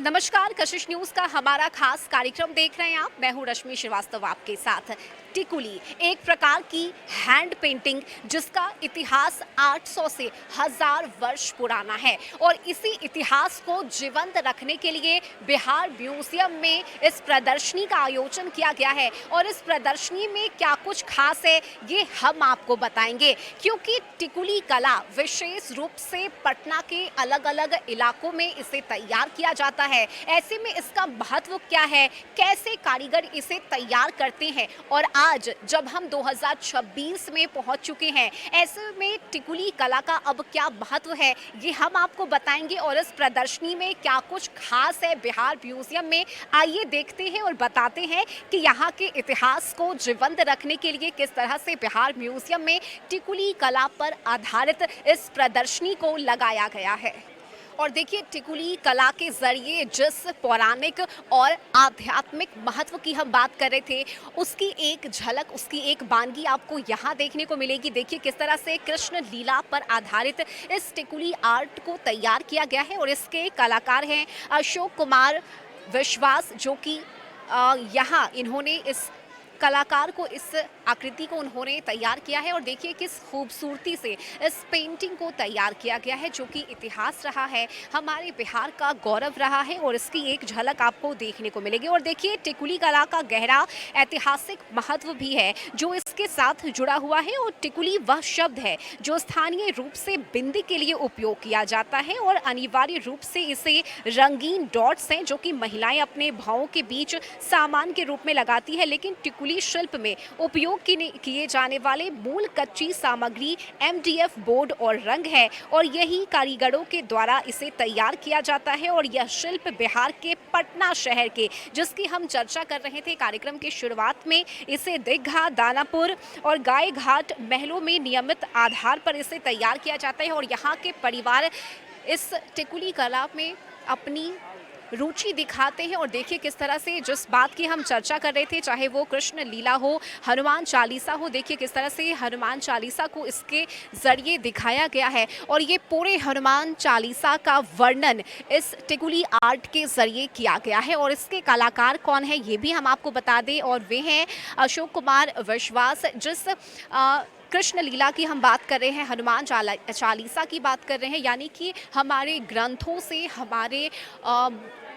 नमस्कार, कशिश न्यूज का हमारा खास कार्यक्रम देख रहे हैं आप। मैं हूं रश्मि श्रीवास्तव आपके साथ। टिकुली एक प्रकार की हैंड पेंटिंग जिसका इतिहास 800 से 1000 वर्ष पुराना है और इसी इतिहास को जीवंत रखने के लिए बिहार म्यूजियम में इस प्रदर्शनी का आयोजन किया गया है। और इस प्रदर्शनी में क्या कुछ खास है ये हम आपको बताएंगे, क्योंकि टिकुली कला विशेष रूप से पटना के अलग अलग इलाकों में इसे तैयार किया जाता है। ऐसे में इसका महत्व क्या है, कैसे कारीगर इसे तैयार करते हैं, और आज जब हम 2026 में पहुंच चुके हैं, ऐसे में टिकुली कला का अब क्या महत्व है ये हम आपको बताएंगे। और इस प्रदर्शनी में क्या कुछ खास है बिहार म्यूजियम में, आइए देखते हैं और बताते हैं कि यहाँ के इतिहास को जीवंत रखने के लिए किस तरह से बिहार म्यूजियम में टिकुली कला पर आधारित इस प्रदर्शनी को लगाया गया है। और देखिए, टिकुली कला के जरिए जिस पौराणिक और आध्यात्मिक महत्व की हम बात कर रहे थे, उसकी एक झलक, उसकी एक वानगी आपको यहाँ देखने को मिलेगी। देखिए किस तरह से कृष्ण लीला पर आधारित इस टिकुली आर्ट को तैयार किया गया है। और इसके कलाकार हैं अशोक कुमार विश्वास, जो कि यहाँ इन्होंने इस कलाकार को, इस आकृति को उन्होंने तैयार किया है। और देखिए किस खूबसूरती से इस पेंटिंग को तैयार किया गया है, जो कि इतिहास रहा है, हमारे बिहार का गौरव रहा है। और इसकी एक झलक आपको देखने को मिलेगी। और देखिए टिकुली कला का गहरा ऐतिहासिक महत्व भी है जो इसके साथ जुड़ा हुआ है। और टिकुली वह शब्द है जो स्थानीय रूप से बिंदी के लिए उपयोग किया जाता है, और अनिवार्य रूप से इसे रंगीन डॉट्स हैं जो कि महिलाएं अपने भावों के बीच सामान के रूप में लगाती है। लेकिन टिकुली शिल्प में उपयोग किए जाने वाले मूल कच्ची सामग्री MDF बोर्ड और रंग है, और यही कारीगरों के द्वारा इसे तैयार किया जाता है। और यह शिल्प बिहार के पटना शहर के, जिसकी हम चर्चा कर रहे थे कार्यक्रम के शुरुआत में, इसे दीघा, दानापुर और गाय घाट महलों में नियमित आधार पर इसे तैयार किया जाता है। और यहाँ के परिवार इस टिकुली कला में अपनी रुचि दिखाते हैं। और देखिए किस तरह से जिस बात की हम चर्चा कर रहे थे, चाहे वो कृष्ण लीला हो, हनुमान चालीसा हो, देखिए किस तरह से हनुमान चालीसा को इसके ज़रिए दिखाया गया है। और ये पूरे हनुमान चालीसा का वर्णन इस टिकुली आर्ट के ज़रिए किया गया है। और इसके कलाकार कौन है ये भी हम आपको बता दें, और वे हैं अशोक कुमार विश्वास। जिस कृष्ण लीला की हम बात कर रहे हैं, हनुमान चालीसा की बात कर रहे हैं, यानी कि हमारे ग्रंथों से, हमारे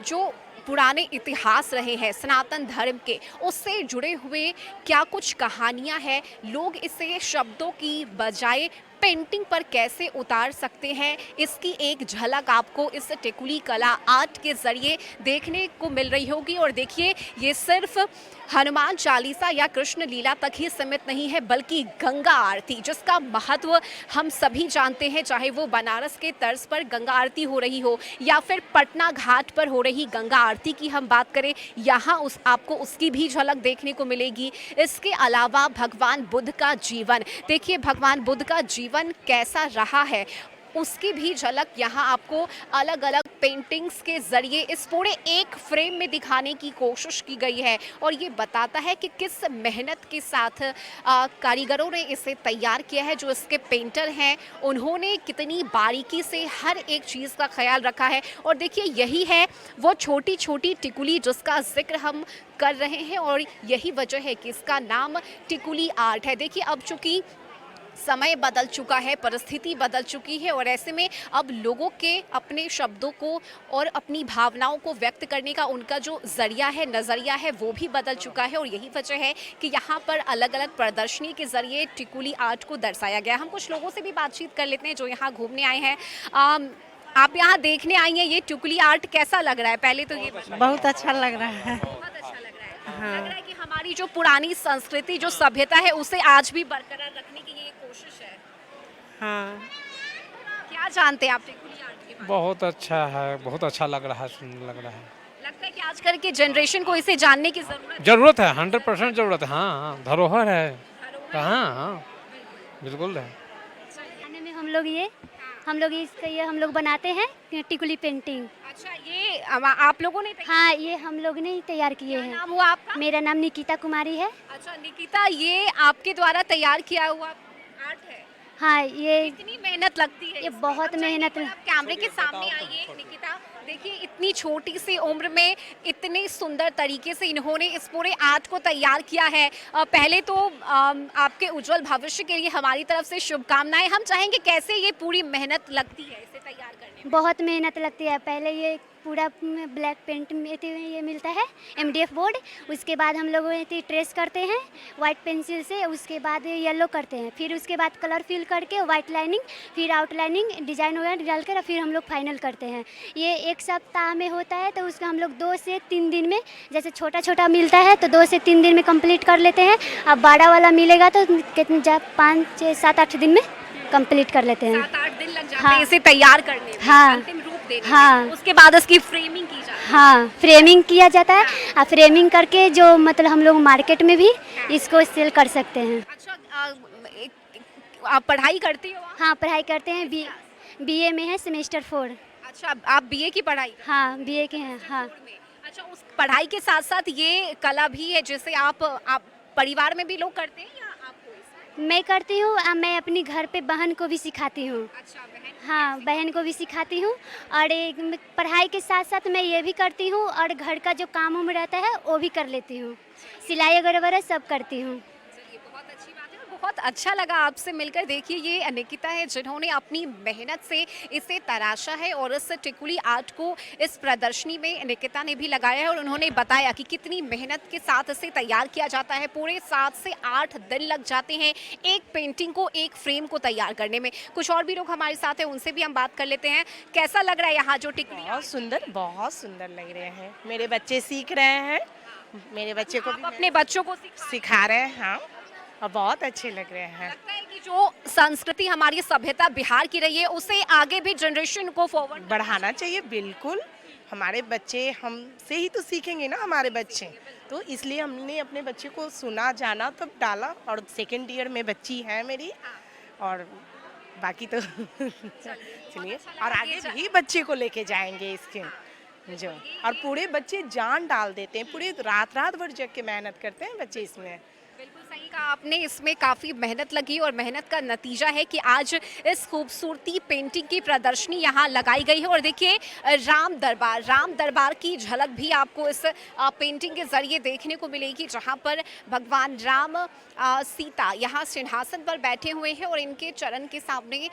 जो पुराने इतिहास रहे हैं सनातन धर्म के, उससे जुड़े हुए क्या कुछ कहानियां हैं, लोग इसे शब्दों की बजाय पेंटिंग पर कैसे उतार सकते हैं, इसकी एक झलक आपको इस टिकुली कला आर्ट के ज़रिए देखने को मिल रही होगी। और देखिए ये सिर्फ हनुमान चालीसा या कृष्ण लीला तक ही सीमित नहीं है, बल्कि गंगा आरती, जिसका महत्व हम सभी जानते हैं, चाहे वो बनारस के तर्ज पर गंगा आरती हो रही हो या फिर पटना घाट पर हो रही गंगा आरती की हम बात करें, यहाँ आपको उसकी भी झलक देखने को मिलेगी। इसके अलावा भगवान बुद्ध का जीवन, देखिए भगवान बुद्ध का जीवन कैसा रहा है, उसकी भी झलक यहाँ आपको अलग अलग पेंटिंग्स के ज़रिए इस पूरे एक फ्रेम में दिखाने की कोशिश की गई है। और ये बताता है कि किस मेहनत के साथ कारीगरों ने इसे तैयार किया है। जो इसके पेंटर हैं उन्होंने कितनी बारीकी से हर एक चीज़ का ख्याल रखा है। और देखिए यही है वो छोटी छोटी टिकुली जिसका जिक्र हम कर रहे हैं, और यही वजह है कि इसका नाम टिकुली आर्ट है। देखिए अब चूँकि समय बदल चुका है, परिस्थिति बदल चुकी है, और ऐसे में अब लोगों के अपने शब्दों को और अपनी भावनाओं को व्यक्त करने का उनका जो ज़रिया है, नज़रिया है, वो भी बदल चुका है। और यही वजह है कि यहाँ पर अलग अलग प्रदर्शनी के ज़रिए टिकुली आर्ट को दर्शाया गया। हम कुछ लोगों से भी बातचीत कर लेते हैं जो यहाँ घूमने आए हैं। आप यहाँ देखने आई हैं, ये टिकुली आर्ट कैसा लग रहा है? पहले तो ये बहुत अच्छा लग रहा है। बहुत अच्छा लग रहा है। हाँ। लग रहा है कि हमारी जो पुरानी संस्कृति, जो सभ्यता है, उसे आज भी बरकरार रखने की ये कोशिश है। हाँ, क्या जानते हैं आप टिकुली आर्ट के बारे में? बहुत अच्छा है, बहुत अच्छा लग रहा है, सुंदर लग रहा है। लगता है कि आजकल के जनरेशन को इसे जानने की जरूरत है। जरूरत है, 100% जरूरत है। हाँ हाँ, धरोहर है। धरोहर हाँ हाँ, बिल्कुल है। खाने में हम लोग इसका ये हम लोग बनाते हैं टिकुली पेंटिंग। अच्छा, ये आप लोगों ने हाँ, ये हम लोग ने ही तैयार किए क्या हैं। नाम हुआ आपका? मेरा नाम निकिता कुमारी है। अच्छा निकिता, ये आपके द्वारा तैयार किया हुआ आर्ट है? हाँ, ये कितनी मेहनत लगती है ये इसमें? बहुत अच्छा, मेहनत आप कैमरे के सामने आइए निकिता, देखिए इतनी छोटी सी उम्र में इतने सुंदर तरीके से इन्होंने इस पूरे आर्ट को तैयार किया है। पहले तो आपके उज्जवल भविष्य के लिए हमारी तरफ से शुभकामनाएं। हम चाहेंगे कैसे ये पूरी मेहनत लगती है इसे तैयार करने में? बहुत मेहनत लगती है। पहले ये पूरा ब्लैक पेंट में ये मिलता है MDF बोर्ड, उसके बाद हम लोग ये ट्रेस करते हैं वाइट पेंसिल से, उसके बाद येलो करते हैं, फिर उसके बाद कलर फिल करके वाइट लाइनिंग, फिर आउटलाइनिंग डिज़ाइन वगैरह डालकर फिर हम लोग फाइनल करते हैं। ये 1 सप्ताह में होता है, तो उसका हम लोग 2 से 3 दिन में, जैसे छोटा छोटा मिलता है तो 2 से 3 दिन में कंप्लीट कर लेते हैं। अब बड़ा वाला मिलेगा तो कितने 5, 6, 7, 8 दिन में कंप्लीट कर लेते हैं। 7-8 दिन लग जाते हाँ। हैं इसे तैयार करने में, हाँ। अंतिम रूप देने हाँ। में। उसके बाद इसकी फ्रेमिंग की जाती है। हाँ, फ्रेमिंग किया जाता है। और फ्रेमिंग करके जो मतलब हम लोग मार्केट में भी इसको सेल कर सकते हैं। अच्छा, आप पढ़ाई करती हो आप? हाँ, पढ़ाई करते हैं। BA में है, सेमेस्टर 4। अच्छा, आप BA की पढ़ाई करते हाँ, BA के हैं। हाँ, में। अच्छा, उस पढ़ाई के साथ साथ ये कला भी है जिसे आप परिवार में भी लोग करते हैं या आपको इसमें? मैं करती हूँ। मैं अपनी घर पे बहन को भी सिखाती हूँ। अच्छा, बहन। हाँ, बहन को भी सिखाती हूँ। और पढ़ाई के साथ साथ मैं ये भी करती हूँ, और घर का जो काम उम रहता है वो भी कर लेती हूँ। सिलाई वगैरह सब करती हूँ। चलिए, बहुत अच्छी बात है और बहुत अच्छा लगा आपसे मिलकर। देखिए ये निकिता है जिन्होंने अपनी मेहनत से इसे तराशा है और इस टिकुली आर्ट को इस प्रदर्शनी में निकिता ने भी लगाया है और उन्होंने बताया कि कितनी मेहनत के साथ इसे तैयार किया जाता है। पूरे 7 से 8 दिन लग जाते हैं एक पेंटिंग को, एक फ्रेम को तैयार करने में। कुछ और भी लोग हमारे साथ हैं, उनसे भी हम बात कर लेते हैं। कैसा लग रहा है यहाँ जो टिकुली? बहुत सुंदर लग रहे हैं। मेरे बच्चे सीख रहे हैं, मेरे बच्चे को आप भी अपने बच्चों को सिखा रहे हैं। हाँ, और बहुत अच्छे लग रहे हैं। लगता है कि जो संस्कृति हमारी सभ्यता बिहार की रही है उसे आगे भी जनरेशन को फॉरवर्ड बढ़ाना चाहिए। बिल्कुल, हमारे बच्चे हमसे ही तो सीखेंगे ना, हमारे बच्चे। तो इसलिए हमने अपने बच्चे को सुना जाना तब डाला। और 2nd ईयर में बच्ची है मेरी, और बाकी तो चलिए, और आगे भी बच्चे को लेके जाएंगे इसके जो। और पूरे बच्चे जान डाल देते हैं, पूरे रात भर जग के मेहनत करते हैं बच्चे इसमें। बिल्कुल सही कहा आपने। इसमें काफ़ी मेहनत लगी और मेहनत का नतीजा है कि आज इस खूबसूरती पेंटिंग की प्रदर्शनी यहाँ लगाई गई है। और देखिए राम दरबार की झलक भी आपको इस पेंटिंग के ज़रिए देखने को मिलेगी, जहाँ पर भगवान राम सीता यहाँ सिंहासन पर बैठे हुए हैं और इनके चरण के सामने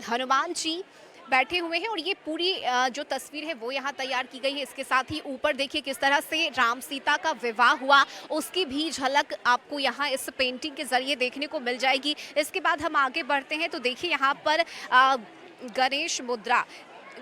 हनुमान जी बैठे हुए हैं। और ये पूरी जो तस्वीर है वो यहाँ तैयार की गई है। इसके साथ ही ऊपर देखिए किस तरह से राम सीता का विवाह हुआ, उसकी भी झलक आपको यहाँ इस पेंटिंग के ज़रिए देखने को मिल जाएगी। इसके बाद हम आगे बढ़ते हैं तो देखिए यहाँ पर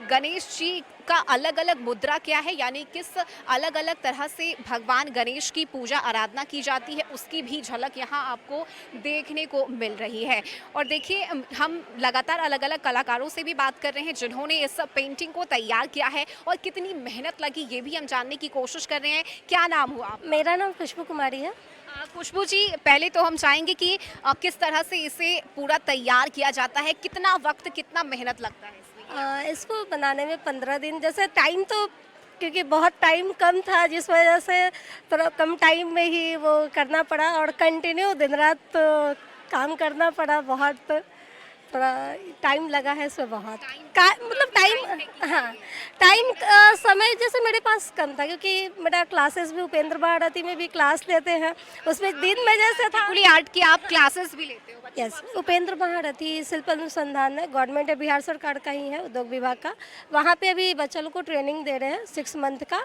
गणेश जी का अलग अलग मुद्रा क्या है, यानी किस अलग अलग तरह से भगवान गणेश की पूजा आराधना की जाती है, उसकी भी झलक यहाँ आपको देखने को मिल रही है। और देखिए हम लगातार अलग अलग कलाकारों से भी बात कर रहे हैं जिन्होंने इस पेंटिंग को तैयार किया है और कितनी मेहनत लगी ये भी हम जानने की कोशिश कर रहे हैं। क्या नाम हुआ आप? मेरा नाम खुशबू कुमारी है। खुशबू जी, पहले तो हम चाहेंगे कि किस तरह से इसे पूरा तैयार किया जाता है, कितना वक्त, कितना मेहनत लगता है इसमें? इसको बनाने में 15 दिन, जैसे टाइम तो क्योंकि बहुत टाइम कम था जिस वजह से थोड़ा कम टाइम में ही वो करना पड़ा, और कंटिन्यू दिन रात काम करना पड़ा। बहुत थोड़ा टाइम लगा है इसमें बहुत मतलब टाइम। हाँ, टाइम समय जैसे मेरे पास कम था क्योंकि मेरा क्लासेस भी उपेंद्र भारती में भी क्लास लेते हैं, उसमें दिन में जैसे था। टिकुली आर्ट की आप क्लासेस भी लेते हो? यस, उपेंद्र भारती शिल्प अनुसंधान है, गवर्नमेंट है, बिहार सरकार का ही है, उद्योग विभाग का। वहाँ पे अभी बच्चों लोग को ट्रेनिंग दे रहे हैं 6 मंथ का।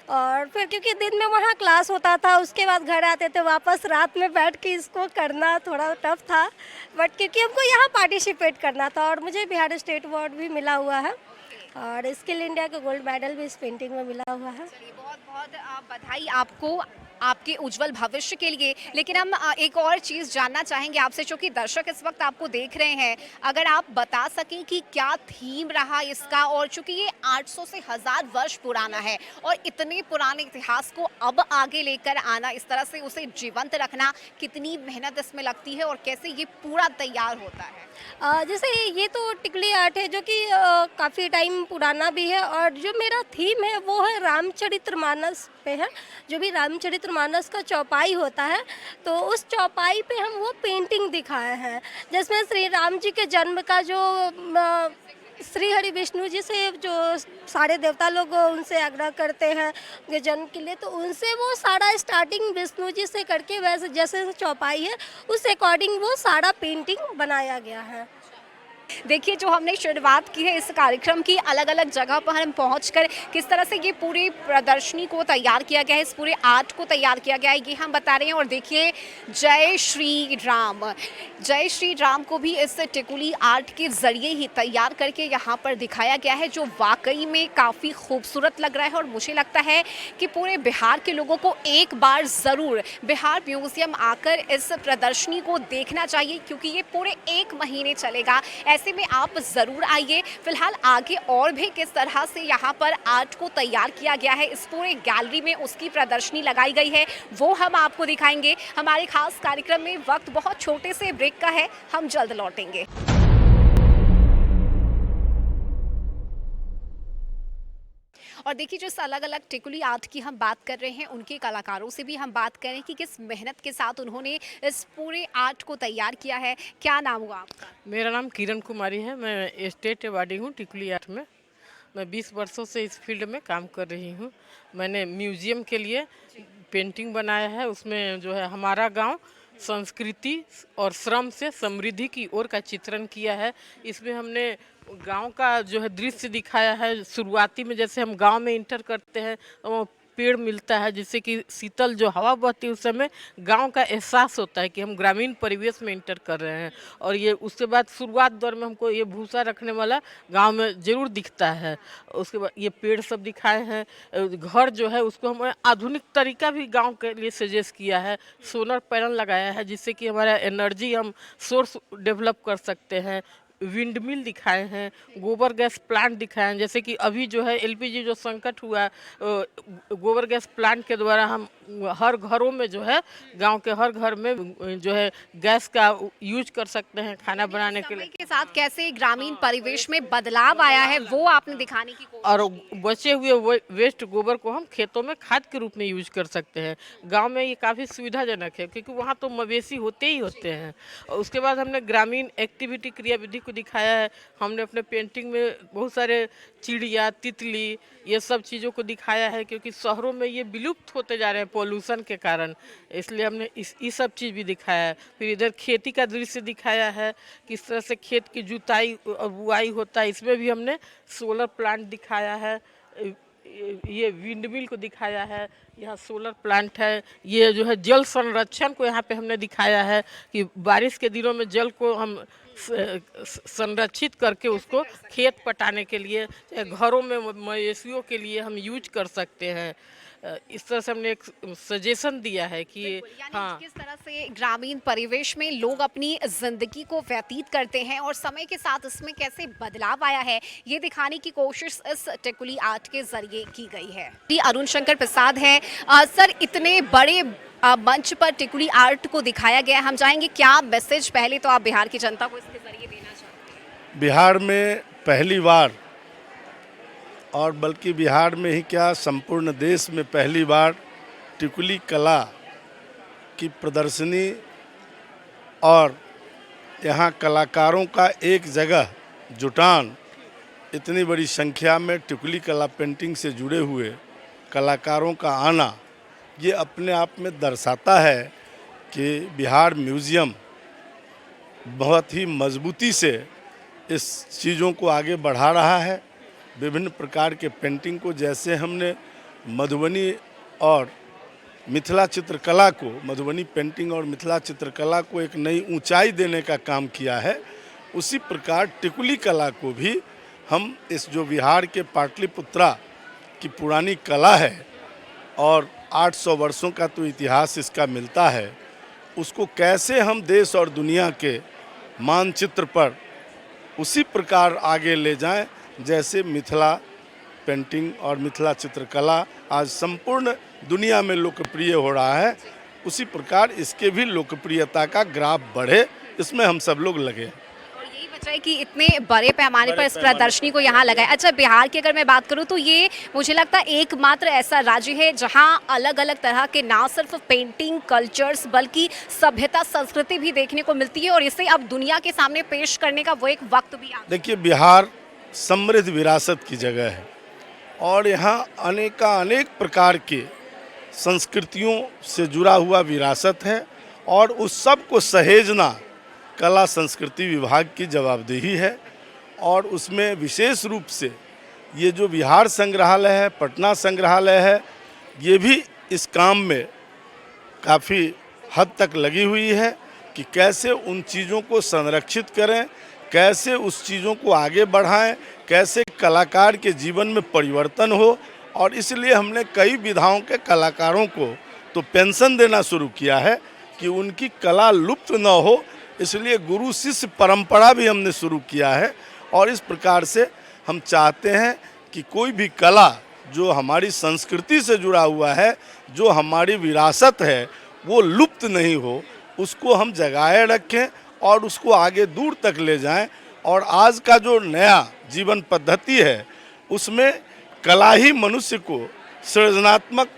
और फिर क्योंकि दिन में वहाँ क्लास होता था, उसके बाद घर आते थे वापस, रात में बैठ के इसको करना थोड़ा टफ था, बट क्योंकि हमको यहाँ पार्टिसिपेट करना था। और मुझे बिहार स्टेट अवार्ड भी मिला हुआ है और स्किल इंडिया का गोल्ड मेडल भी इस पेंटिंग में मिला हुआ है। बहुत बहुत बधाई आपको आपके उज्जवल भविष्य के लिए। लेकिन हम एक और चीज़ जानना चाहेंगे आपसे, चूँकि दर्शक इस वक्त आपको देख रहे हैं, अगर आप बता सकें कि क्या थीम रहा इसका, और चूँकि ये 800 से 1000 वर्ष पुराना है और इतने पुराने इतिहास को अब आगे लेकर आना, इस तरह से उसे जीवंत रखना, कितनी मेहनत इसमें लगती है और कैसे ये पूरा तैयार होता है? जैसे ये तो टिकुली आर्ट है जो कि काफ़ी टाइम पुराना भी है, और जो मेरा थीम है वो है रामचरितमानस पे है। जो भी रामचरितमानस चातुर्मास का चौपाई होता है, तो उस चौपाई पे हम वो पेंटिंग दिखाए हैं, जिसमें श्री राम जी के जन्म का जो श्री हरि विष्णु जी से जो सारे देवता लोग उनसे आग्रह करते हैं उनके जन्म के लिए, तो उनसे वो सारा स्टार्टिंग विष्णु जी से करके वैसे जैसे चौपाई है उस अकॉर्डिंग वो सारा पेंटिंग बनाया गया है। देखिए, जो हमने शुरुआत की है इस कार्यक्रम की, अलग अलग जगह पर हम पहुंचकर किस तरह से ये पूरी प्रदर्शनी को तैयार किया गया है, इस पूरे आर्ट को तैयार किया गया है, ये हम बता रहे हैं। और देखिए, जय श्री राम को भी इस टिकुली आर्ट के ज़रिए ही तैयार करके यहाँ पर दिखाया गया है, जो वाकई में काफ़ी खूबसूरत लग रहा है। और मुझे लगता है कि पूरे बिहार के लोगों को एक बार ज़रूर बिहार म्यूज़ियम आकर इस प्रदर्शनी को देखना चाहिए, क्योंकि ये पूरे 1 महीने चलेगा। ऐसे में आप ज़रूर आइए। फिलहाल आगे और भी किस तरह से यहाँ पर आर्ट को तैयार किया गया है, इस पूरे गैलरी में उसकी प्रदर्शनी लगाई गई है, वो हम आपको दिखाएंगे। हमारे खास कार्यक्रम में वक्त बहुत छोटे से ब्रेक का है, हम जल्द लौटेंगे। और देखिए, जो अलग अलग टिकुली आर्ट की हम बात कर रहे हैं, उनके कलाकारों से भी हम बात करें कि किस मेहनत के साथ उन्होंने इस पूरे आर्ट को तैयार किया है। क्या नाम हुआ आपका? मेरा नाम किरण कुमारी है। मैं स्टेट अवार्डी हूँ टिकुली आर्ट में। मैं 20 वर्षों से इस फील्ड में काम कर रही हूँ। मैंने म्यूजियम के लिए पेंटिंग बनाया है, उसमें जो है हमारा गांव संस्कृति और श्रम से समृद्धि की ओर का चित्रण किया है। इसमें हमने गांव का जो है दृश्य दिखाया है। शुरुआती में जैसे हम गांव में इंटर करते हैं तो पेड़ मिलता है, जिससे कि शीतल जो हवा बहती है उस समय गांव का एहसास होता है कि हम ग्रामीण परिवेश में इंटर कर रहे हैं। और ये उसके बाद शुरुआत दौर में हमको ये भूसा रखने वाला गांव में ज़रूर दिखता है। उसके बाद ये पेड़ सब दिखाए हैं। घर जो है उसको हमने आधुनिक तरीका भी गांव के लिए सजेस्ट किया है। सोलर पैनल लगाया है, जिससे कि हमारा एनर्जी हम सोर्स डेवलप कर सकते हैं। विंड मिल दिखाए हैं, गोबर गैस प्लांट दिखाए हैं, जैसे कि अभी जो है एलपीजी जो संकट हुआ, गोबर गैस प्लांट के द्वारा हम हर घरों में जो है गांव के हर घर में जो है गैस का यूज कर सकते हैं खाना बनाने के लिए। के साथ कैसे ग्रामीण परिवेश में बदलाव आया है, वो आपने दिखाने की कोशिश। और बचे हुए वेस्ट गोबर को हम खेतों में खाद के रूप में यूज कर सकते हैं। गांव में ये काफ़ी सुविधाजनक है, क्योंकि वहाँ तो मवेशी होते ही होते हैं। और उसके बाद हमने ग्रामीण एक्टिविटी क्रियाविधि को दिखाया है। हमने अपने पेंटिंग में बहुत सारे चिड़िया, तितली, ये सब चीज़ों को दिखाया है, क्योंकि शहरों में ये विलुप्त होते जा रहे हैं पॉल्यूशन के कारण, इसलिए हमने ये सब चीज़ भी दिखाया है। फिर इधर खेती का दृश्य दिखाया है, किस तरह से खेत की जुताई और बुआई होता है, इसमें भी हमने सोलर प्लांट दिखाया है। ये विंड मिल को दिखाया है, यहाँ सोलर प्लांट है। ये जो है जल संरक्षण को यहाँ पे हमने दिखाया है कि बारिश के दिनों में जल को हम संरक्षित करके उसको खेत पटाने के लिए, घरों में मवेशियों के लिए हम यूज कर सकते हैं। इस तरह से हमने एक सजेशन दिया है कि हाँ, किस तरह से ग्रामीण परिवेश में लोग अपनी जिंदगी को व्यतीत करते हैं और समय के साथ इसमें कैसे बदलाव आया है, ये दिखाने की कोशिश इस टिकुली आर्ट के जरिए की गई है। अरुण शंकर प्रसाद है। सर, इतने बड़े मंच पर टिकुली आर्ट को दिखाया गया, हम चाहेंगे क्या मैसेज पहले तो आप बिहार की जनता को इसके जरिए देना चाहते हैं? बिहार में पहली बार, और बल्कि बिहार में ही क्या संपूर्ण देश में पहली बार टिकुली कला की प्रदर्शनी और यहाँ कलाकारों का एक जगह जुटान, इतनी बड़ी संख्या में टिकुली कला पेंटिंग से जुड़े हुए कलाकारों का आना, ये अपने आप में दर्शाता है कि बिहार म्यूज़ियम बहुत ही मजबूती से इस चीज़ों को आगे बढ़ा रहा है। विभिन्न प्रकार के पेंटिंग को, जैसे हमने मधुबनी और मिथिला चित्रकला को, मधुबनी पेंटिंग और मिथिला चित्रकला को एक नई ऊंचाई देने का काम किया है, उसी प्रकार टिकुली कला को भी हम इस जो बिहार के पाटलिपुत्रा की पुरानी कला है और 800 वर्षों का तो इतिहास इसका मिलता है, उसको कैसे हम देश और दुनिया के मानचित्र पर उसी प्रकार आगे ले जाएं, जैसे मिथिला पेंटिंग और मिथिला चित्रकला आज संपूर्ण दुनिया में लोकप्रिय हो रहा है, उसी प्रकार इसके भी लोकप्रियता का ग्राफ बढ़े, इसमें हम सब लोग लगे। और यही वजह है कि इतने बड़े पैमाने पर इस प्रदर्शनी को यहाँ लगाया। अच्छा, बिहार की अगर मैं बात करूँ तो ये मुझे लगता है एकमात्र ऐसा राज्य है जहाँ अलग अलग तरह के ना सिर्फ पेंटिंग कल्चर्स बल्कि सभ्यता संस्कृति भी देखने को मिलती है और इसे अब दुनिया के सामने पेश करने का वो एक वक्त भी आ। देखिए, बिहार समृद्ध विरासत की जगह है और यहाँ अनेक प्रकार के संस्कृतियों से जुड़ा हुआ विरासत है और उस सब को सहेजना कला संस्कृति विभाग की जवाबदेही है। और उसमें विशेष रूप से ये जो बिहार संग्रहालय है, पटना संग्रहालय है, ये भी इस काम में काफ़ी हद तक लगी हुई है कि कैसे उन चीज़ों को संरक्षित करें, कैसे उस चीज़ों को आगे बढ़ाएं, कैसे कलाकार के जीवन में परिवर्तन हो। और इसलिए हमने कई विधाओं के कलाकारों को तो पेंशन देना शुरू किया है कि उनकी कला लुप्त न हो, इसलिए गुरु शिष्य परंपरा भी हमने शुरू किया है। और इस प्रकार से हम चाहते हैं कि कोई भी कला जो हमारी संस्कृति से जुड़ा हुआ है, जो हमारी विरासत है, वो लुप्त नहीं हो, उसको हम जगाए रखें और उसको आगे दूर तक ले जाएं। और आज का जो नया जीवन पद्धति है उसमें कला ही मनुष्य को सृजनात्मक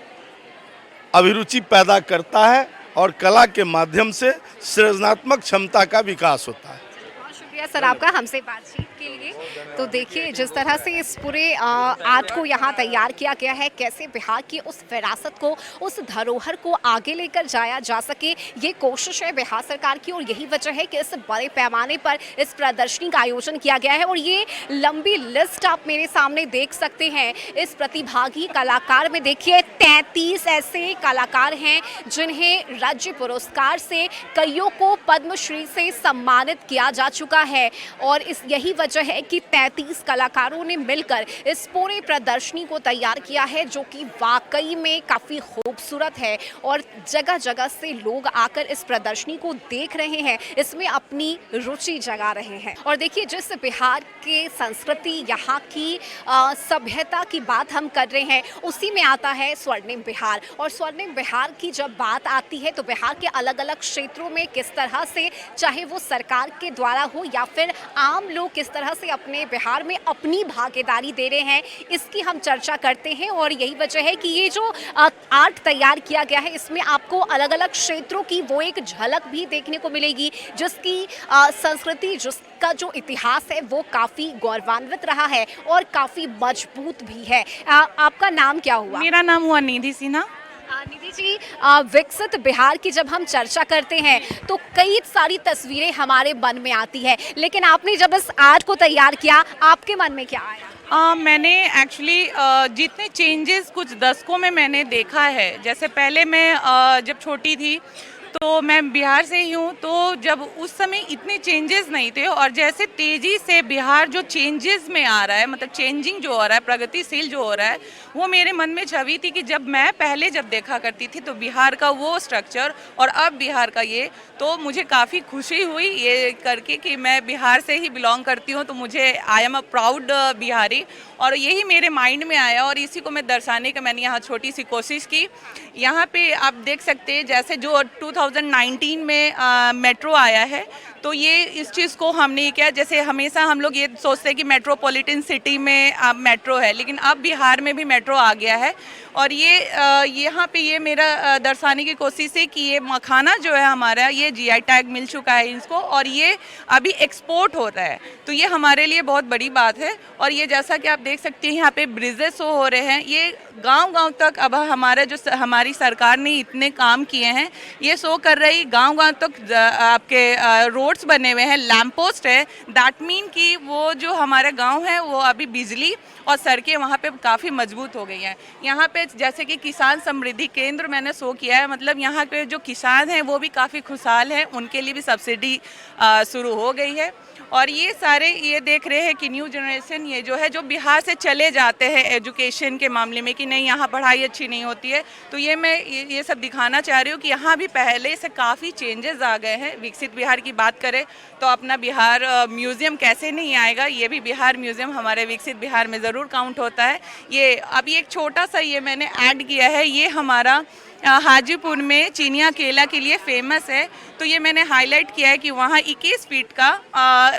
अभिरुचि पैदा करता है और कला के माध्यम से सृजनात्मक क्षमता का विकास होता है। बहुत शुक्रिया सर आपका हमसे बातचीत के लिए। तो देखिए जिस तरह से इस पूरे आर्ट को यहाँ तैयार किया गया है, कैसे बिहार की उस विरासत को, उस धरोहर को आगे लेकर जाया जा सके, ये कोशिश है बिहार सरकार की। और यही वजह है कि इस बड़े पैमाने पर इस प्रदर्शनी का आयोजन किया गया है। और ये लंबी लिस्ट आप मेरे सामने देख सकते हैं। इस प्रतिभागी कलाकार में देखिए 33 ऐसे कलाकार हैं जिन्हें राज्य पुरस्कार से, कईयों को पद्मश्री से सम्मानित किया जा चुका है। और यही वजह है कि 33 कलाकारों ने मिलकर इस पूरे प्रदर्शनी को तैयार किया है, जो कि वाकई में काफ़ी खूबसूरत है। और जगह जगह से लोग आकर इस प्रदर्शनी को देख रहे हैं, इसमें अपनी रुचि जगा रहे हैं। और देखिए जिस बिहार के संस्कृति, यहाँ की सभ्यता की बात हम कर रहे हैं, उसी में आता है स्वर्णिम बिहार। और स्वर्णिम बिहार की जब बात आती है तो बिहार के अलग अलग क्षेत्रों में किस तरह से, चाहे वो सरकार के द्वारा हो या फिर आम लोग किस तरह से अपने बिहार में अपनी भागीदारी दे रहे हैं, इसकी हम चर्चा करते हैं। और यही वजह है कि ये जो आर्ट तैयार किया गया है, इसमें आपको अलग अलग क्षेत्रों की वो एक झलक भी देखने को मिलेगी, जिसकी संस्कृति, जिसका जो इतिहास है वो काफ़ी गौरवान्वित रहा है और काफ़ी मजबूत भी है। आपका नाम क्या हुआ? मेरा नाम हुआ निधि सिन्हा। निधि जी, विकसित बिहार की जब हम चर्चा करते हैं तो कई सारी तस्वीरें हमारे मन में आती है, लेकिन आपने जब इस आर्ट को तैयार किया, आपके मन में क्या आया? मैंने एक्चुअली जितने चेंजेस कुछ दशकों में मैंने देखा है, जैसे पहले मैं जब छोटी थी तो मैं बिहार से ही हूँ, तो जब उस समय इतने चेंजेस नहीं थे और जैसे तेज़ी से बिहार जो चेंजेस में आ रहा है, मतलब चेंजिंग जो हो रहा है, प्रगतिशील जो हो रहा है, वो मेरे मन में छवि थी कि जब मैं पहले जब देखा करती थी तो बिहार का वो स्ट्रक्चर और अब बिहार का ये, तो मुझे काफ़ी खुशी हुई ये करके कि मैं बिहार से ही बिलोंग करती हूँ, तो मुझे I am a proud Bihari. और यही मेरे माइंड में आया और इसी को मैं दर्शाने का मैंने यहाँ छोटी सी कोशिश की। यहाँ पे आप देख सकते हैं जैसे जो 2019 में मेट्रो आया है, तो ये इस चीज़ को हमने किया, जैसे हमेशा हम लोग ये सोचते हैं कि मेट्रोपॉलिटन सिटी में अब मेट्रो है, लेकिन अब बिहार में भी मेट्रो आ गया है। और ये यहाँ पे ये मेरा दर्शाने की कोशिश है कि ये मखाना जो है हमारा, ये जीआई टैग मिल चुका है इसको और ये अभी एक्सपोर्ट हो रहा है, तो ये हमारे लिए बहुत बड़ी बात है। और ये जैसा कि आप देख सकते हैं यहाँ पे ब्रिजेस शो हो रहे हैं, ये गांव-गांव तक अब हमारा जो हमारी सरकार ने इतने काम किए हैं, ये शो कर रही, गांव-गांव तक आपके रोड्स बने हुए हैं, लैंप पोस्ट है, दैट मीन कि वो जो हमारा गांव है वो अभी बिजली और सड़कें वहाँ पे काफ़ी मजबूत हो गई हैं। यहाँ पे जैसे कि किसान समृद्धि केंद्र मैंने शो किया है, मतलब यहाँ पे जो किसान हैं वो भी काफ़ी खुशहाल हैं, उनके लिए भी सब्सिडी शुरू हो गई है। और ये सारे ये देख रहे हैं कि न्यू जनरेशन ये जो है, जो बिहार से चले जाते हैं एजुकेशन के मामले में कि नहीं यहाँ पढ़ाई अच्छी नहीं होती है, तो ये मैं ये सब दिखाना चाह रही हूँ कि यहाँ भी पहले से काफ़ी चेंजेस आ गए हैं। विकसित बिहार की बात करें तो अपना बिहार म्यूज़ियम कैसे नहीं आएगा, ये भी बिहार म्यूज़ियम हमारे विकसित बिहार में ज़रूर काउंट होता है। ये अभी एक छोटा सा ये मैंने ऐड किया है, ये हमारा हाजीपुर में चिनिया केला के लिए फेमस है, तो ये मैंने हाईलाइट किया है कि वहाँ 21 फीट का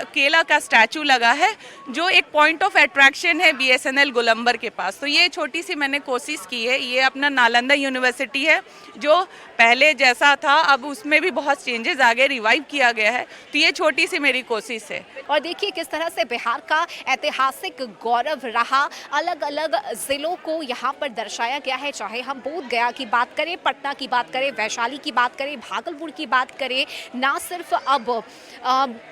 केला का स्टैचू लगा है जो एक पॉइंट ऑफ अट्रैक्शन है BSNL गोलंबर के पास। तो ये छोटी सी मैंने कोशिश की है। ये अपना नालंदा यूनिवर्सिटी है जो पहले जैसा था, अब उसमें भी बहुत चेंजेस आ गए, रिवाइव किया गया है। तो ये छोटी सी मेरी कोशिश है। और देखिए किस तरह से बिहार का ऐतिहासिक गौरव रहा, अलग अलग ज़िलों को यहाँ पर दर्शाया गया है। चाहे हम बोध गया की बात करें, पटना की बात करें, वैशाली की बात करें, भागलपुर की बात करें, ना सिर्फ अब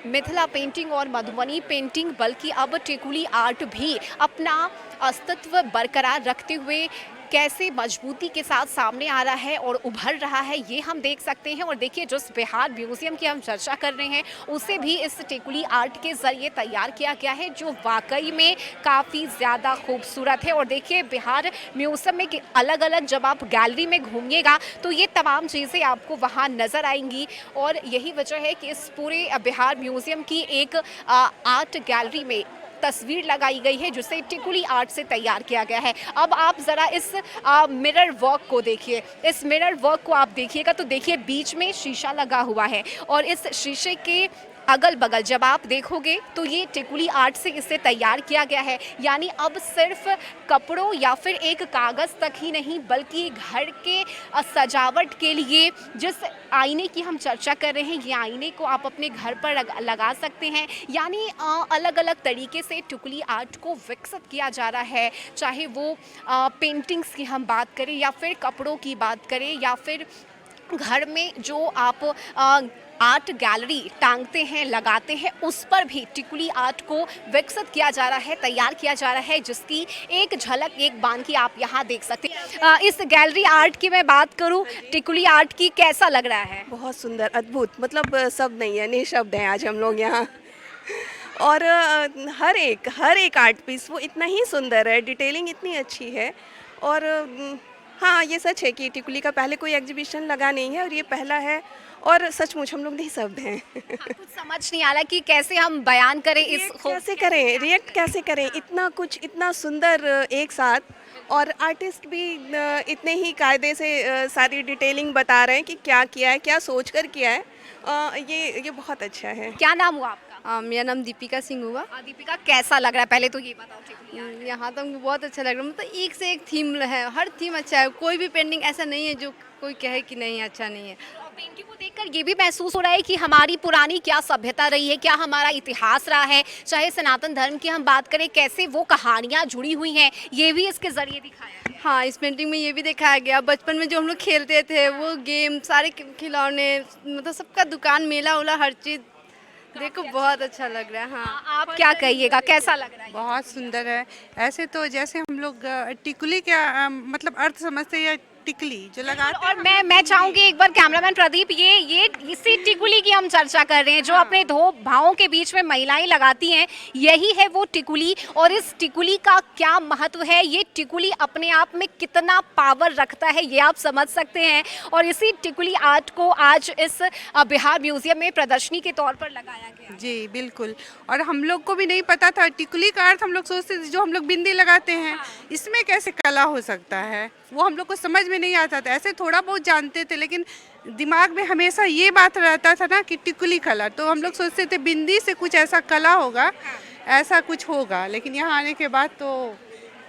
मिथिला पेंटिंग और मधुबनी पेंटिंग बल्कि अब टिकुली आर्ट भी अपना अस्तित्व बरकरार रखते हुए कैसे मजबूती के साथ सामने आ रहा है और उभर रहा है, ये हम देख सकते हैं। और देखिए जिस बिहार म्यूजियम की हम चर्चा कर रहे हैं उसे भी इस टिकुली आर्ट के ज़रिए तैयार किया गया है जो वाकई में काफ़ी ज़्यादा खूबसूरत है। और देखिए बिहार म्यूजियम में अलग अलग जब आप गैलरी में घूमिएगा तो ये तमाम चीज़ें आपको वहाँ नज़र आएंगी। और यही वजह है कि इस पूरे बिहार म्यूजियम की एक आर्ट गैलरी में तस्वीर लगाई गई है जिसे टिकुली आर्ट से तैयार किया गया है। अब आप ज़रा इस मिरर वर्क को देखिए, इस मिरर वर्क को आप देखिएगा तो देखिए बीच में शीशा लगा हुआ है और इस शीशे के अगल बगल जब आप देखोगे तो ये टिकुली आर्ट से इसे तैयार किया गया है। यानी अब सिर्फ कपड़ों या फिर एक कागज़ तक ही नहीं बल्कि घर के सजावट के लिए जिस आईने की हम चर्चा कर रहे हैं, ये आईने को आप अपने घर पर लगा सकते हैं। यानी अलग अलग तरीके से टिकुली आर्ट को विकसित किया जा रहा है, चाहे वो पेंटिंग्स की हम बात करें या फिर कपड़ों की बात करें या फिर घर में जो आप आर्ट गैलरी टांगते हैं, लगाते हैं, उस पर भी टिकुली आर्ट को विकसित किया जा रहा है, तैयार किया जा रहा है, जिसकी एक झलक एक बान की आप यहाँ देख सकते हैं। इस गैलरी आर्ट की मैं बात करूँ, टिकुली आर्ट की कैसा लग रहा है? बहुत सुंदर, अद्भुत, मतलब शब्द नहीं है, निःशब्द हैं आज हम लोग यहाँ। और हर एक आर्ट पीस वो इतना ही सुंदर है, डिटेलिंग इतनी अच्छी है। और हाँ, ये सच है कि टिकुली का पहले कोई एग्जीबिशन लगा नहीं है और ये पहला है और सचमुच हम लोग नहीं शब्द हैं। कुछ समझ नहीं आ रहा कि कैसे हम बयान करें, इस कैसे करें, रिएक्ट कैसे करें, इतना कुछ इतना सुंदर एक साथ। और आर्टिस्ट भी इतने ही कायदे से सारी डिटेलिंग बता रहे हैं कि क्या किया है, क्या सोच कर किया है। ये बहुत अच्छा है। क्या नाम हुआ आपका? मेरा नाम दीपिका सिंह हुआ। दीपिका कैसा लग रहा है पहले तो ये बताओ? यहाँ तो हमको बहुत अच्छा लग रहा है, मतलब एक से एक थीम है, हर थीम अच्छा है, कोई भी पेंटिंग ऐसा नहीं है जो कोई कहे कि नहीं अच्छा नहीं है। पेंटिंग को देखकर ये भी महसूस हो रहा है कि हमारी पुरानी क्या सभ्यता रही है, क्या हमारा इतिहास रहा है, चाहे सनातन धर्म की हम बात करें, कैसे वो कहानियाँ जुड़ी हुई हैं, ये भी इसके जरिए दिखाया है। हाँ, इस पेंटिंग में ये भी दिखाया गया, बचपन में जो हम लोग खेलते थे वो गेम, सारे खिलौने, मतलब सबका दुकान, मेला उला, हर चीज़ देखो बहुत अच्छा लग रहा है। हाँ, आप क्या कहिएगा, कैसा लग रहा है? बहुत सुंदर है। ऐसे तो जैसे हम लोग टिकुली का मतलब अर्थ समझते हैं, टिकली जो लगाते और मैं चाहूंगी एक बार कैमरामैन प्रदीप, ये इसी टिकुली की हम चर्चा कर रहे हैं जो अपने दो भावों के बीच में महिलाएं लगाती हैं, यही है वो टिकुली। और इस टिकुली का क्या महत्व है, ये टिकुली अपने आप में कितना पावर रखता है, ये आप समझ सकते हैं। और इसी टिकुली आर्ट को आज इस बिहार म्यूजियम में प्रदर्शनी के तौर पर लगाया गया। जी बिल्कुल। और हम लोग को भी नहीं पता था टिकुली का अर्थ, हम लोग सोचते थे जो हम लोग बिंदी लगाते हैं इसमें कैसे कला हो सकता है, वो हम लोग को समझ में नहीं आता था। ऐसे थोड़ा बहुत जानते थे लेकिन दिमाग में हमेशा ये बात रहता था ना कि टिकुली कला, तो हम लोग सोचते थे बिंदी से कुछ ऐसा कला होगा, ऐसा कुछ होगा। लेकिन यहाँ आने के बाद तो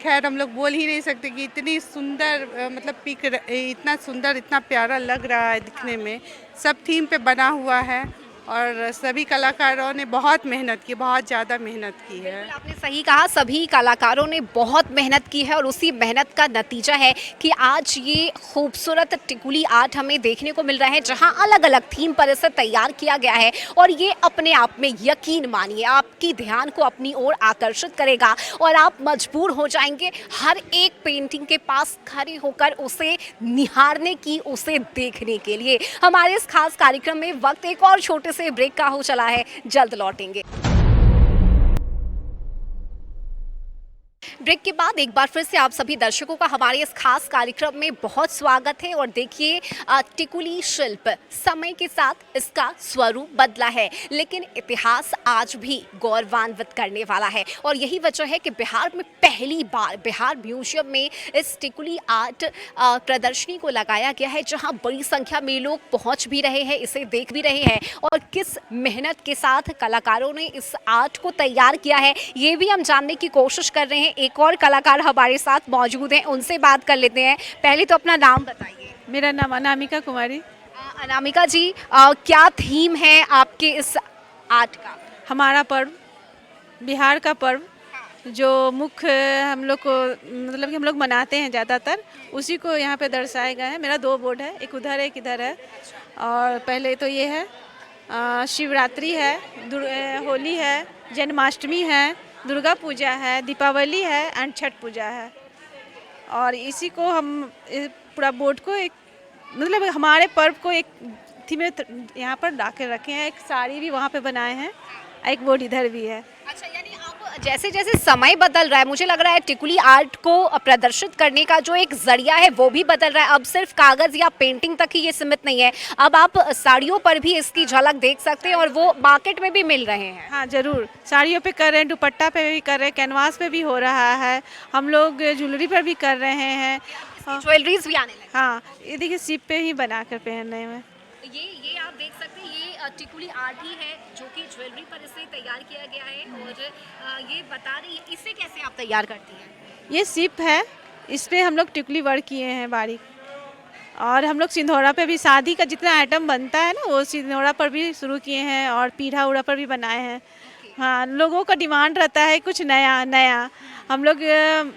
खैर हम लोग बोल ही नहीं सकते कि इतनी सुंदर मतलब पिक, इतना सुंदर, इतना प्यारा लग रहा है दिखने में। सब थीम पे बना हुआ है और सभी कलाकारों ने बहुत मेहनत की, बहुत ज़्यादा मेहनत की है। आपने सही कहा, सभी कलाकारों ने बहुत मेहनत की है और उसी मेहनत का नतीजा है कि आज ये खूबसूरत टिकुली आर्ट हमें देखने को मिल रहा है, जहां अलग अलग थीम पर इसे तैयार किया गया है। और ये अपने आप में यकीन मानिए आपकी ध्यान को अपनी ओर आकर्षित करेगा और आप मजबूर हो जाएंगे हर एक पेंटिंग के पास खड़े होकर उसे निहारने की, उसे देखने के लिए। हमारे इस खास कार्यक्रम में वक्त एक और छोटे से ब्रेक का हो चला है, जल्द लौटेंगे। ब्रेक के बाद एक बार फिर से आप सभी दर्शकों का हमारे इस खास कार्यक्रम में बहुत स्वागत है। और देखिए, टिकुली शिल्प समय के साथ इसका स्वरूप बदला है, लेकिन इतिहास आज भी गौरवान्वित करने वाला है। और यही वजह है कि बिहार में पहली बार बिहार म्यूजियम में इस टिकुली आर्ट प्रदर्शनी को लगाया गया है, जहां बड़ी संख्या में लोग पहुंच भी रहे हैं, इसे देख भी रहे हैं। और किस मेहनत के साथ कलाकारों ने इस आर्ट को तैयार किया है, ये भी हम जानने की कोशिश कर रहे हैं। एक और कलाकार हमारे साथ मौजूद हैं, उनसे बात कर लेते हैं। पहले तो अपना नाम बताइए। मेरा नाम अनामिका कुमारी। अनामिका जी, क्या थीम है आपके इस आर्ट का? हमारा पर्व, बिहार का पर्व, जो मुख्य हम लोग को मतलब कि हम लोग मनाते हैं ज़्यादातर, उसी को यहाँ पे दर्शाया गया है। मेरा 2 बोर्ड है, एक उधर है एक इधर है। और पहले तो ये है शिवरात्रि है, होली है, जन्माष्टमी है, दुर्गा पूजा है, दीपावली है एंड छठ पूजा है। और इसी को हम पूरा बोर्ड को एक मतलब हमारे पर्व को एक थीम में यहाँ पर ला के रखे हैं। एक साड़ी भी वहाँ पे बनाए हैं, एक बोर्ड इधर भी है। अच्छा, यानी अब जैसे जैसे समय बदल रहा है, मुझे लग रहा है टिकुली आर्ट को प्रदर्शित करने का जो एक जरिया है वो भी बदल रहा है। अब सिर्फ कागज़ या पेंटिंग तक ही ये सीमित नहीं है, अब आप साड़ियों पर भी इसकी झलक देख सकते हैं और वो मार्केट में भी मिल रहे हैं। हाँ ज़रूर, साड़ियों पे कर रहे हैं, दुपट्टा पे भी कर रहे हैं, कैनवास पे भी हो रहा है, हम लोग ज्वेलरी पर भी कर रहे हैं, ज्वेलरीज भी आने लगी। हाँ, ये देखिए सिप पे ही बना कर पहनने में। ये आप देख सकते हैं, ये टिकुली आर्ट ही है जो कि ज्वेलरी पर इसे तैयार किया गया है। और ये बता रही है, इसे कैसे आप तैयार करती हैं? ये सिप है, इस पे हम लोग टिकुली वर्क किए हैं बारीक। और हम लोग सिंधौरा पे भी शादी का जितना आइटम बनता है ना, वो सिंधौरा पर भी शुरू किए हैं और पीढ़ा उड़ा पर भी बनाए हैं। हाँ, लोगों का डिमांड रहता है कुछ नया नया। हम लोग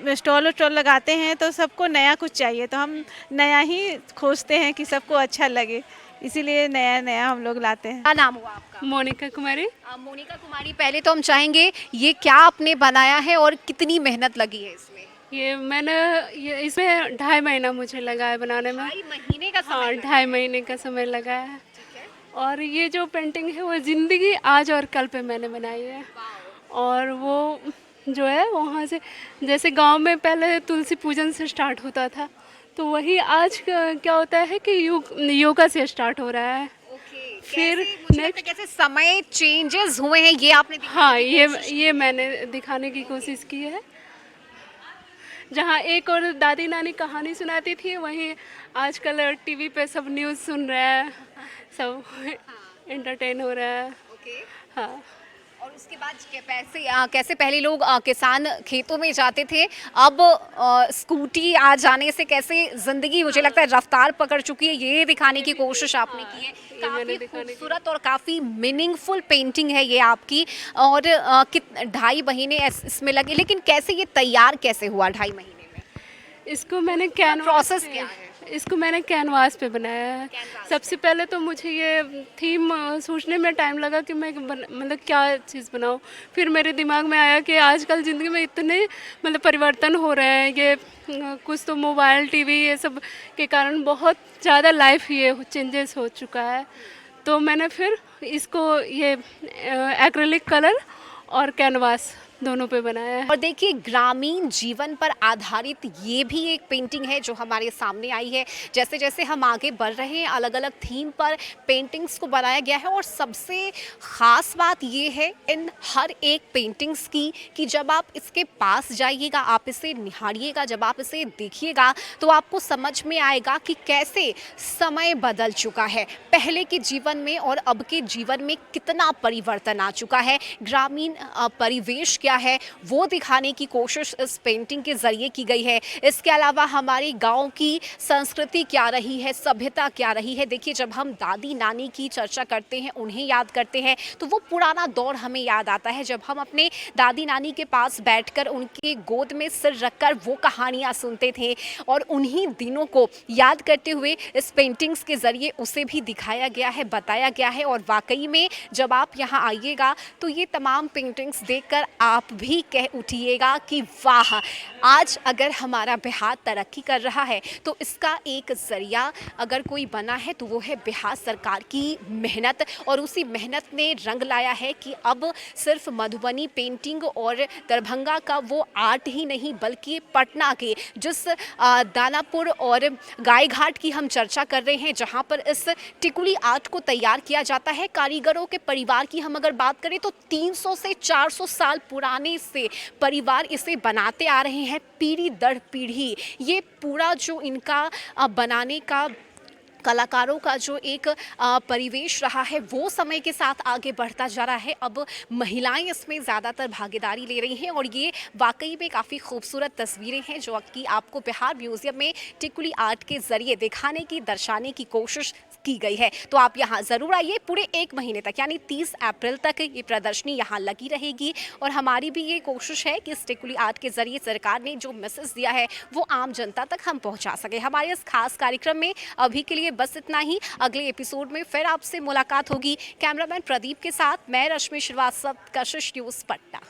स्टॉल लगाते हैं तो सबको नया कुछ चाहिए, तो हम नया ही खोजते हैं कि सबको अच्छा लगे, इसीलिए नया नया हम लोग लाते हैं। क्या नाम हुआ आपका? मोनिका कुमारी। मोनिका कुमारी, पहले तो हम चाहेंगे ये क्या आपने बनाया है और कितनी मेहनत लगी है इसमें? ये इसमें 2.5 महीना मुझे लगा है बनाने में। 2.5 महीने का समय? हाँ, 2.5 महीने का समय लगा है। और ये जो पेंटिंग है वो ज़िंदगी आज और कल पे मैंने बनाई है। और वो जो है वहाँ से, जैसे गांव में पहले तुलसी पूजन से स्टार्ट होता था, तो वही आज क्या होता है कि योगा से स्टार्ट हो रहा है। फिर नेक्स्ट कैसे समय चेंजेस हुए हैं ये आपने हाँ, ये मैंने दिखाने की कोशिश की है। जहाँ एक और दादी नानी कहानी सुनाती थी, वहीं आजकल टीवी पे सब न्यूज़ सुन रहा है, सब एंटरटेन हो रहा है। हाँ। और उसके बाद कैसे पहले लोग किसान खेतों में जाते थे, अब स्कूटी आ जाने से कैसे ज़िंदगी मुझे लगता है रफ्तार पकड़ चुकी है, ये दिखाने की कोशिश आपने की है। काफ़ी खूबसूरत और काफ़ी मीनिंगफुल पेंटिंग है ये आपकी। और 2.5 महीने इसमें लगे, लेकिन कैसे ये तैयार कैसे हुआ 2.5 महीने में? इसको मैंने प्रोसेस क्या है? इसको मैंने कैनवास पे बनाया है। सबसे पहले तो मुझे ये थीम सोचने में टाइम लगा कि मैं मतलब क्या चीज़ बनाऊँ। फिर मेरे दिमाग में आया कि आजकल ज़िंदगी में इतने मतलब परिवर्तन हो रहे हैं, ये कुछ तो मोबाइल टीवी ये सब के कारण बहुत ज़्यादा लाइफ ये चेंजेस हो चुका है। तो मैंने फिर इसको ये एक्रेलिक कलर और कैनवास दोनों पे बनाया है। और देखिए, ग्रामीण जीवन पर आधारित ये भी एक पेंटिंग है जो हमारे सामने आई है। जैसे जैसे हम आगे बढ़ रहे हैं, अलग अलग थीम पर पेंटिंग्स को बनाया गया है। और सबसे ख़ास बात ये है इन हर एक पेंटिंग्स की कि जब आप इसके पास जाइएगा, आप इसे निहारिएगा, जब आप इसे देखिएगा तो आपको समझ में आएगा कि कैसे समय बदल चुका है। पहले के जीवन में और अब के जीवन में कितना परिवर्तन आ चुका है। ग्रामीण परिवेश क्या है वो दिखाने की कोशिश इस पेंटिंग के जरिए की गई है। इसके अलावा हमारे गांव की संस्कृति क्या रही है, सभ्यता क्या रही है। देखिए, जब हम दादी नानी की चर्चा करते हैं, उन्हें याद करते हैं, तो वो पुराना दौर हमें याद आता है, जब हम अपने दादी नानी के पास बैठकर उनके गोद में सिर रखकर वो कहानियाँ सुनते थे। और उन्हीं दिनों को याद करते हुए इस पेंटिंग्स के ज़रिए उसे भी दिखाया गया है, बताया गया है। और वाकई में जब आप यहाँ आइएगा तो ये तमाम पेंटिंग्स देखकर आप आप भी कह उठिएगा कि वाह, आज अगर हमारा बिहार तरक्की कर रहा है तो इसका एक ज़रिया अगर कोई बना है तो वो है बिहार सरकार की मेहनत। और उसी मेहनत ने रंग लाया है कि अब सिर्फ मधुबनी पेंटिंग और दरभंगा का वो आर्ट ही नहीं, बल्कि पटना के जिस दानापुर और गायघाट की हम चर्चा कर रहे हैं, जहां पर इस टिकुली आर्ट को तैयार किया जाता है, कारीगरों के परिवार की हम अगर बात करें तो 300 से 400 साल पुराने से परिवार इसे बनाते आ रहे हैं, पीढ़ी दर पीढ़ी। ये पूरा जो इनका बनाने का कलाकारों का जो एक परिवेश रहा है वो समय के साथ आगे बढ़ता जा रहा है। अब महिलाएं इसमें ज़्यादातर भागीदारी ले रही हैं और ये वाकई में काफ़ी खूबसूरत तस्वीरें हैं जो कि आपको बिहार म्यूज़ियम में टिकुली आर्ट के ज़रिए दिखाने की, दर्शाने की कोशिश की गई है। तो आप यहाँ ज़रूर आइए। पूरे 1 महीने तक यानी 30 अप्रैल तक ये प्रदर्शनी यहाँ लगी रहेगी और हमारी भी ये कोशिश है कि इस टिकुली आर्ट के ज़रिए सरकार ने जो मैसेज दिया है वो आम जनता तक हम पहुँचा सके। हमारे इस खास कार्यक्रम में अभी के लिए बस इतना ही। अगले एपिसोड में फिर आपसे मुलाकात होगी। कैमरामैन प्रदीप के साथ मैं रश्मि श्रीवास्तव, कशिश न्यूज़ पटना।